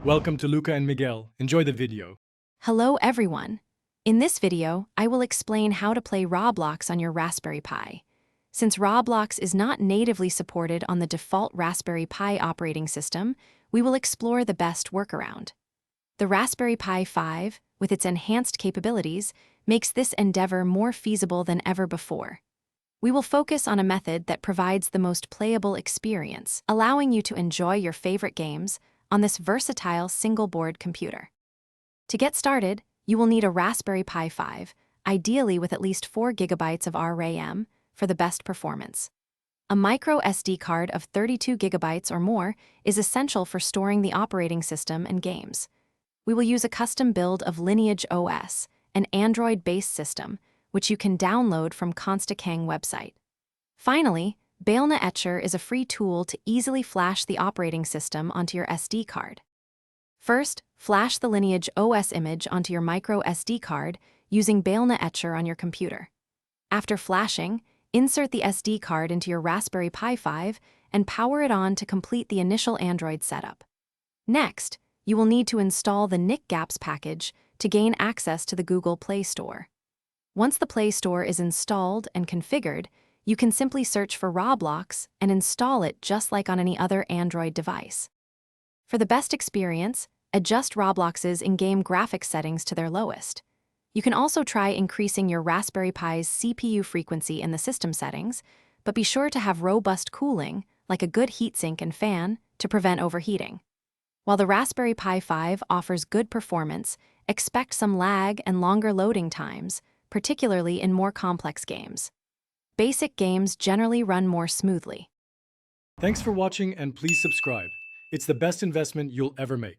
Welcome to Luca and Miguel. Enjoy the video. Hello everyone! In this video, I will explain how to play Roblox on your Raspberry Pi. Since Roblox is not natively supported on the default Raspberry Pi operating system, we will explore the best workaround. The Raspberry Pi 5, with its enhanced capabilities, makes this endeavor more feasible than ever before. We will focus on a method that provides the most playable experience, allowing you to enjoy your favorite games on this versatile single-board computer. To get started, you will need a Raspberry Pi 5, ideally with at least 4 GB of RAM, for the best performance. A micro SD card of 32 GB or more is essential for storing the operating system and games. We will use a custom build of Lineage OS, an Android-based system, which you can download from Constakang website. Finally, Baelna Etcher is a free tool to easily flash the operating system onto your SD card. First, flash the Lineage OS image onto your micro SD card using Baelna Etcher on your computer. After flashing, insert the SD card into your Raspberry Pi 5 and power it on to complete the initial Android setup. Next, you will need to install the NICGApps package to gain access to the Google Play Store. Once the Play Store is installed and configured, you can simply search for Roblox and install it just like on any other Android device. For the best experience, adjust Roblox's in-game graphics settings to their lowest. You can also try increasing your Raspberry Pi's CPU frequency in the system settings, but be sure to have robust cooling, like a good heatsink and fan, to prevent overheating. While the Raspberry Pi 5 offers good performance, expect some lag and longer loading times, particularly in more complex games. Basic games generally run more smoothly. Thanks for watching and please subscribe. It's the best investment you'll ever make.